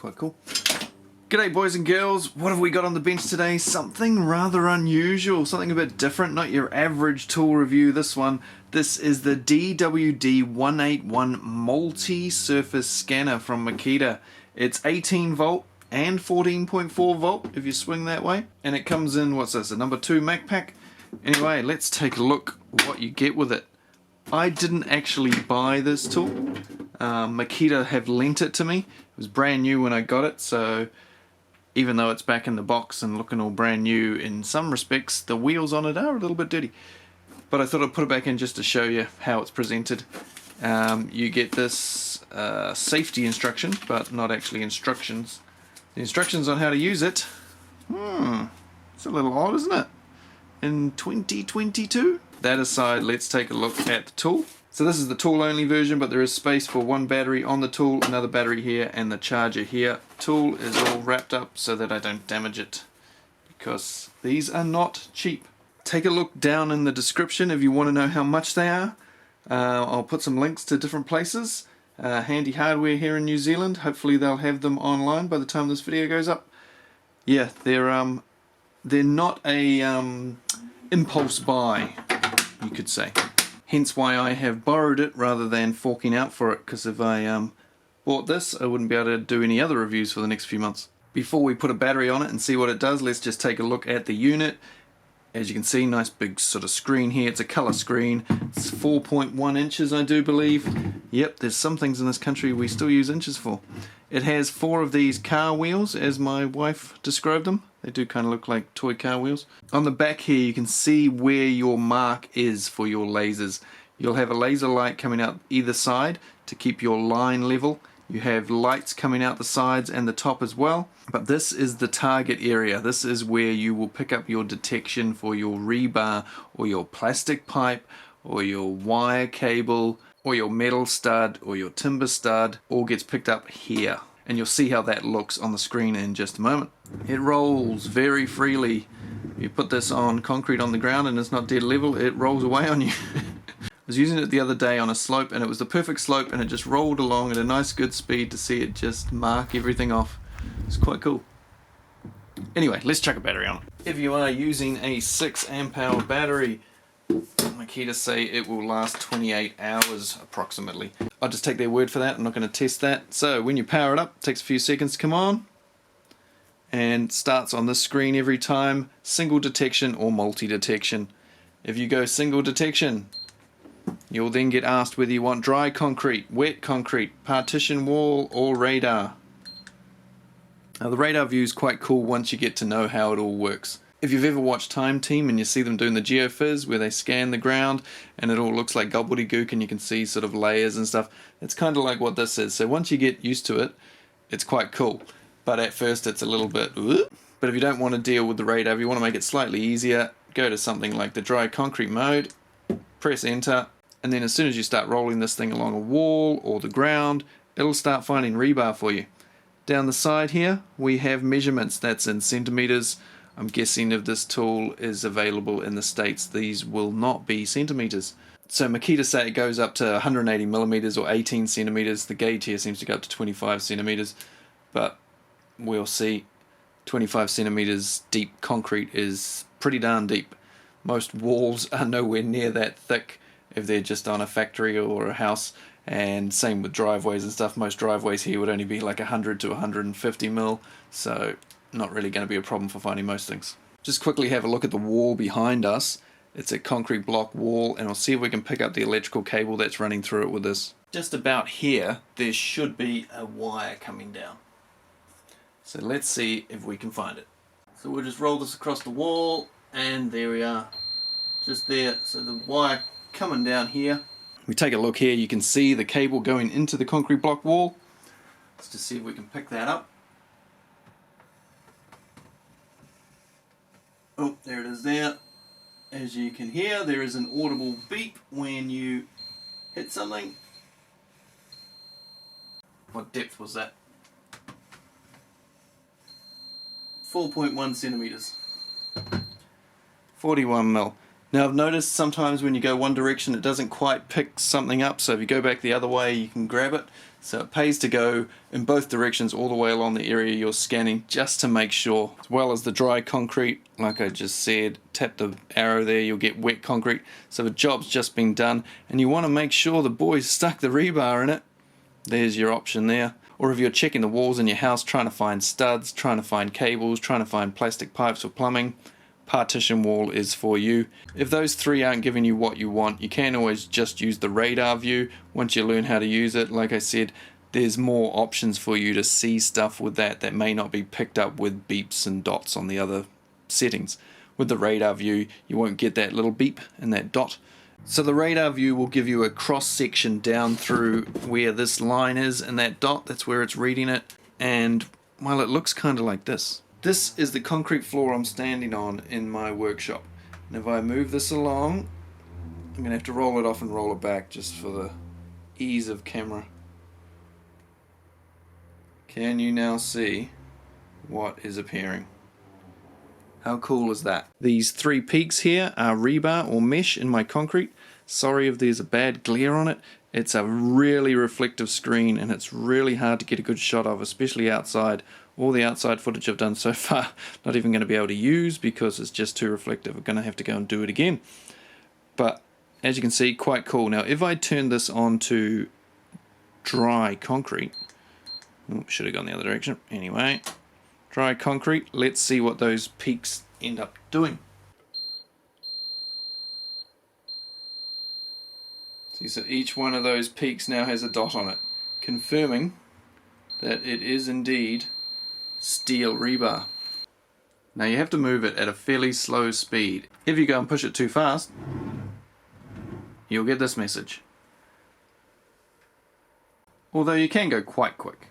quite cool. G'day boys and girls, what have we got on the bench today? Something rather unusual, something a bit different, not your average tool review. This is the DWD181 multi-surface scanner from Makita. It's 18 volt and 14.4 volt if you swing that way, and it comes in, what's this, a number 2 Mac pack? Anyway, let's take a look what you get with it. I didn't actually buy this tool. Makita have lent it to me. It was brand new when I got it, so even though it's back in the box and looking all brand new, in some respects the wheels on it are a little bit dirty. But I thought I'd put it back in just to show you how it's presented. You get this safety instruction, but not actually instructions. The instructions on how to use it, it's a little odd, isn't it? In 2022? That aside, let's take a look at the tool. So this is the tool only version, but there is space for one battery on the tool, another battery here, and the charger here. Tool is all wrapped up so that I don't damage it, because these are not cheap. Take a look down in the description if you want to know how much they are. I'll put some links to different places. Handy Hardware here in New Zealand. Hopefully they'll have them online by the time this video goes up. Yeah, they're not a impulse buy, you could say. Hence why I have borrowed it rather than forking out for it, because if I bought this, I wouldn't be able to do any other reviews for the next few months. Before we put a battery on it and see what it does, let's just take a look at the unit. As you can see, nice big sort of screen here. It's a color screen. It's 4.1 inches, I do believe. Yep, there's some things in this country we still use inches for. It has 4 of these car wheels, as my wife described them. They do kind of look like toy car wheels. On the back here you can see where your mark is for your lasers. You'll have a laser light coming out either side to keep your line level. You have lights coming out the sides and the top as well. But this is the target area. This is where you will pick up your detection for your rebar or your plastic pipe or your wire cable or your metal stud or your timber stud. All gets picked up here. And you'll see how that looks on the screen in just a moment. It rolls very freely. You put this on concrete on the ground and it's not dead level, it rolls away on you. I was using it the other day on a slope and it was the perfect slope, and it just rolled along at a nice good speed to see it just mark everything off. It's quite cool. Anyway, let's chuck a battery on it. If you are using a 6 amp hour battery, Makita say it will last 28 hours approximately. I'll just take their word for that. I'm not going to test that. So when you power it up, it takes a few seconds to come on and starts on this screen every time. Single detection or multi-detection. If you go single detection, you'll then get asked whether you want dry concrete, wet concrete, partition wall or radar. Now the radar view is quite cool once you get to know how it all works. If you've ever watched Time Team and you see them doing the geophys where they scan the ground and it all looks like gobbledygook and you can see sort of layers and stuff, it's kind of like what this is. So once you get used to it, it's quite cool. But at first it's a little bit, but if you don't want to deal with the radar, if you want to make it slightly easier, go to something like the dry concrete mode, press enter, and then as soon as you start rolling this thing along a wall or the ground, it'll start finding rebar for you. Down the side here we have measurements. That's in centimeters. I'm guessing if this tool is available in the States, these will not be centimeters. So Makita say it goes up to 180 millimeters or 18 centimeters. The gauge here seems to go up to 25 centimeters, but we'll see. 25 centimeters deep concrete is pretty darn deep. Most walls are nowhere near that thick if they're just on a factory or a house, and same with driveways and stuff. Most driveways here would only be like 100 to 150 mil, so not really going to be a problem for finding most things. Just quickly have a look at the wall behind us. It's a concrete block wall, and we'll see if we can pick up the electrical cable that's running through it with this. Just about here there should be a wire coming down, so let's see if we can find it. So we'll just roll this across the wall, and there we are, just there. So the wire coming down here. We take a look here, you can see the cable going into the concrete block wall. Let's just see if we can pick that up. Oh, there it is there. As you can hear, there is an audible beep when you hit something. What depth was that? 4.1 centimeters. 41 mil. Now I've noticed sometimes when you go one direction it doesn't quite pick something up, so if you go back the other way you can grab it. So it pays to go in both directions all the way along the area you're scanning, just to make sure. As well as the dry concrete, like I just said, tap the arrow there, you'll get wet concrete. So the job's just been done and you want to make sure the boys stuck the rebar in it. There's your option there. Or if you're checking the walls in your house trying to find studs, trying to find cables, trying to find plastic pipes or plumbing, partition wall is for you. If those three aren't giving you what you want, you can always just use the radar view. Once you learn how to use it, like I said, there's more options for you to see stuff with that may not be picked up with beeps and dots on the other settings. With the radar view you won't get that little beep and that dot. So the radar view will give you a cross section down through where this line is and that dot, that's where it's reading it. And well, it looks kind of like this. This is the concrete floor I'm standing on in my workshop. And if I move this along, I'm going to have to roll it off and roll it back just for the ease of camera. Can you now see what is appearing? How cool is that? These three peaks here are rebar or mesh in my concrete. Sorry if there's a bad glare on it. It's a really reflective screen and it's really hard to get a good shot of, especially outside. All the outside footage I've done so far, not even going to be able to use because it's just too reflective. I'm going to have to go and do it again. But as you can see, quite cool. Now if I turn this on to dry concrete, should have gone the other direction. Anyway, dry concrete, let's see what those peaks end up doing. See, so each one of those peaks now has a dot on it, confirming that it is indeed steel rebar. Now you have to move it at a fairly slow speed. If you go and push it too fast, you'll get this message. Although you can go quite quick.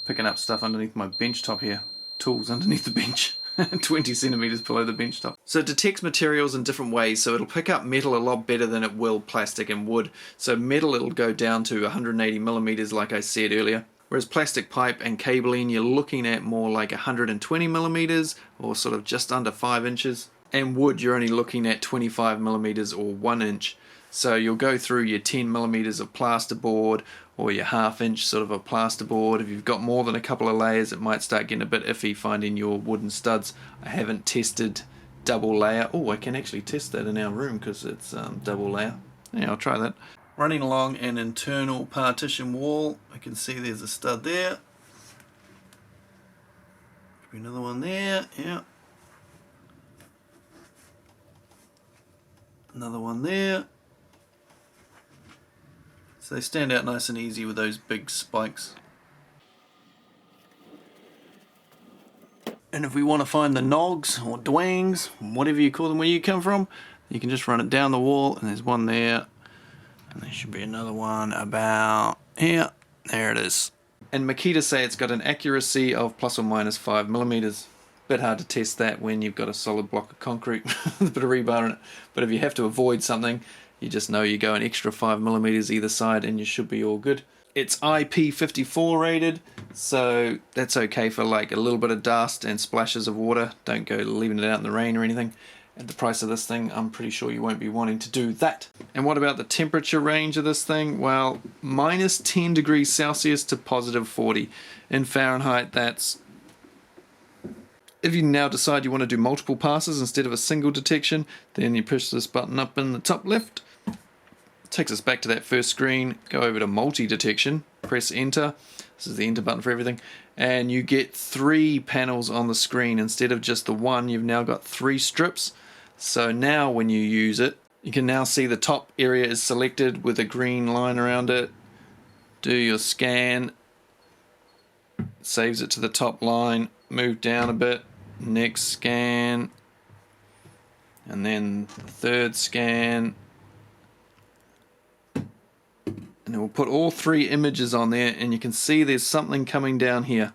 Picking up stuff underneath my bench top here. Tools underneath the bench. 20 centimeters below the bench top. So it detects materials in different ways, so it'll pick up metal a lot better than it will plastic and wood. So metal it'll go down to 180 millimeters like I said earlier, whereas plastic pipe and cabling you're looking at more like 120 millimeters or sort of just under 5 inches, and wood you're only looking at 25 millimeters or 1 inch. So you'll go through your 10 millimeters of plasterboard or your half-inch sort of a plasterboard. If you've got more than a couple of layers it might start getting a bit iffy finding your wooden studs. I haven't tested double layer. Oh, I can actually test that in our room because it's double layer. Yeah, I'll try that. Running along an internal partition wall, I can see there's a stud there. Could be another one there, yeah. Another one there. So they stand out nice and easy with those big spikes. And if we want to find the nogs or dwangs, whatever you call them where you come from, you can just run it down the wall and there's one there. And there should be another one about here. There it is. And Makita say it's got an accuracy of plus or minus 5 millimeters. Bit hard to test that when you've got a solid block of concrete with a bit of rebar in it. But if you have to avoid something, you just know you go an extra 5 millimeters either side and you should be all good. It's IP54 rated, so that's okay for like a little bit of dust and splashes of water. Don't go leaving it out in the rain or anything. At the price of this thing, I'm pretty sure you won't be wanting to do that. And what about the temperature range of this thing? Well, minus 10 degrees Celsius to positive 40. In Fahrenheit, that's... If you now decide you want to do multiple passes instead of a single detection, then you push this button up in the top left. Takes us back to that first screen, go over to multi-detection, press enter, this is the enter button for everything, and you get 3 panels on the screen instead of just the one. You've now got 3 strips, so now when you use it, you can now see the top area is selected with a green line around it. Do your scan, saves it to the top line, move down a bit, next scan, and then the third scan. And it will put all 3 images on there, and you can see there's something coming down here.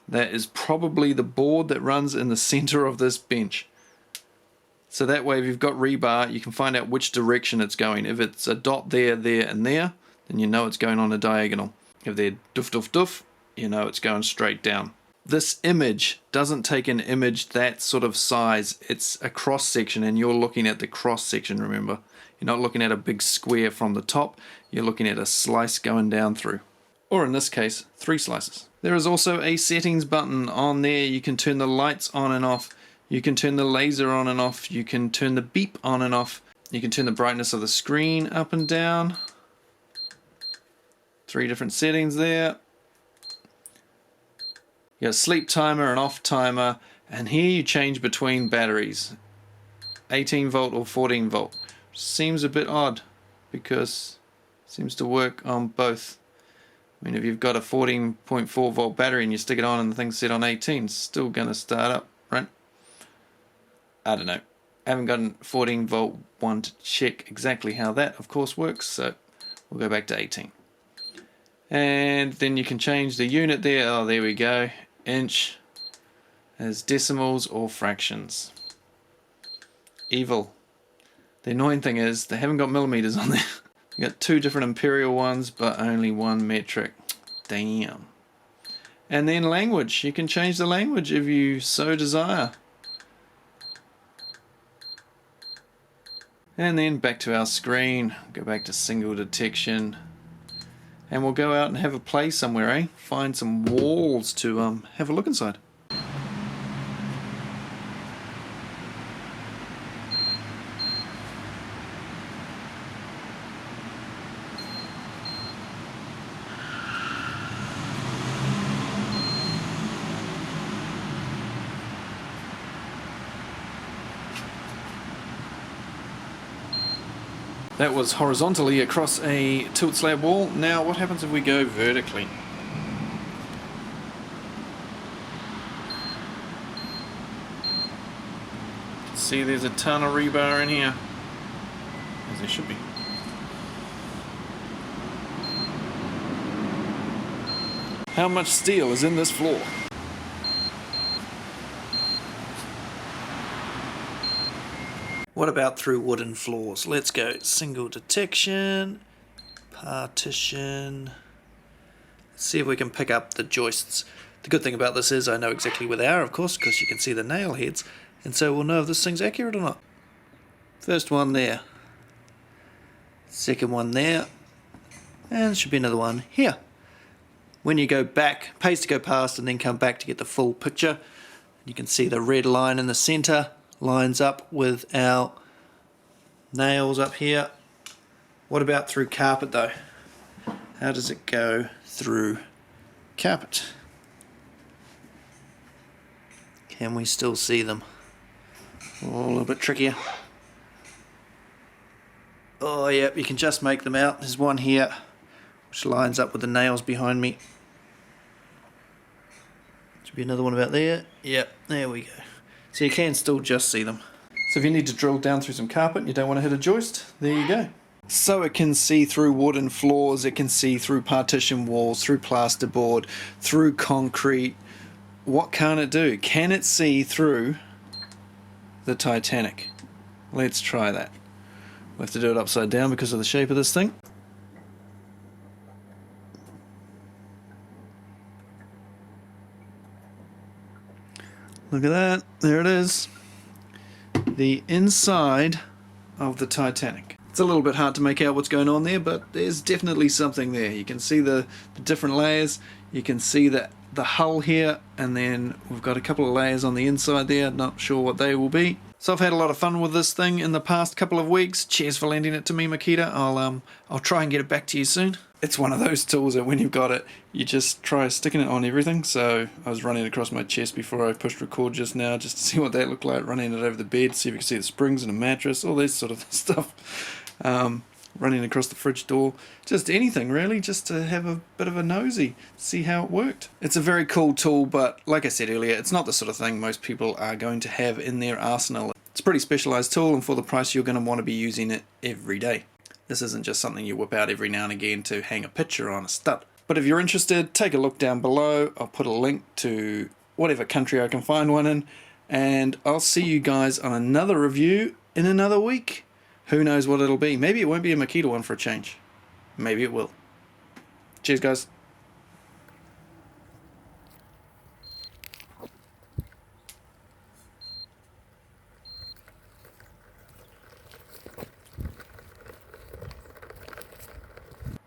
That is probably the board that runs in the center of this bench. So that way if you've got rebar, you can find out which direction it's going. If it's a dot there, there, and there, then you know it's going on a diagonal. If they're doof, doof, doof, you know it's going straight down. This image doesn't take an image that sort of size. It's a cross section, and you're looking at the cross section, remember. You're not looking at a big square from the top, you're looking at a slice going down through. Or in this case, 3 slices. There is also a settings button on there. You can turn the lights on and off. You can turn the laser on and off. You can turn the beep on and off. You can turn the brightness of the screen up and down. 3 different settings there. You got a sleep timer, an off timer, and here you change between batteries. 18 volt or 14 volt. Seems a bit odd because it seems to work on both. I mean, if you've got a 14.4 volt battery and you stick it on and the thing's set on 18, it's still going to start up, right? I don't know. I haven't got a 14 volt one to check exactly how that, of course, works, so we'll go back to 18. And then you can change the unit there. Oh, there we go. Inch as decimals or fractions. Evil. The annoying thing is they haven't got millimeters on there. You got 2 different imperial ones, but only 1 metric. Damn. And then language. You can change the language if you so desire. And then back to our screen. Go back to single detection. And we'll go out and have a play somewhere, eh? Find some walls to have a look inside. That was horizontally across a tilt slab wall. Now what happens if we go vertically? See, there's a ton of rebar in here, as there should be. How much steel is in this floor? What about through wooden floors? Let's go single detection, partition. Let's see if we can pick up the joists. The good thing about this is I know exactly where they are, of course, because you can see the nail heads, and so we'll know if this thing's accurate or not. First one there, second one there, and there should be another one here. When you go back, pays to go past and then come back to get the full picture. You can see the red line in the center lines up with our nails up here. What about through carpet though? How does it go through carpet? Can we still see them? Oh, a little bit trickier. Oh yep, you can just make them out. There's one here which lines up with the nails behind me. Should be another one about there. Yep, there we go. So you can still just see them. So if you need to drill down through some carpet and you don't want to hit a joist, there you go. So it can see through wooden floors, it can see through partition walls, through plasterboard, through concrete. What can it do? Can it see through the Titanic? Let's try that. We'll have to do it upside down because of the shape of this thing. Look at that, there it is. The inside of the Titanic. It's a little bit hard to make out what's going on there, but there's definitely something there. You can see the different layers, you can see the hull here, and then we've got a couple of layers on the inside there, not sure what they will be. So I've had a lot of fun with this thing in the past couple of weeks. Cheers for lending it to me, Makita. I'll try and get it back to you soon. It's one of those tools that when you've got it, you just try sticking it on everything. So I was running across my chest before I pushed record just now, just to see what that looked like, running it over the bed, see if you can see the springs and a mattress, all this sort of stuff. Running across the fridge door, just anything really, just to have a bit of a nosy, see how it worked. It's a very cool tool, but like I said earlier, it's not the sort of thing most people are going to have in their arsenal. It's a pretty specialized tool, and for the price you're going to want to be using it every day. This isn't just something you whip out every now and again to hang a picture on a stud. But if you're interested, take a look down below. I'll put a link to whatever country I can find one in, and I'll see you guys on another review in another week. Who knows what it'll be? Maybe it won't be a Makita one for a change. Maybe it will. Cheers, guys.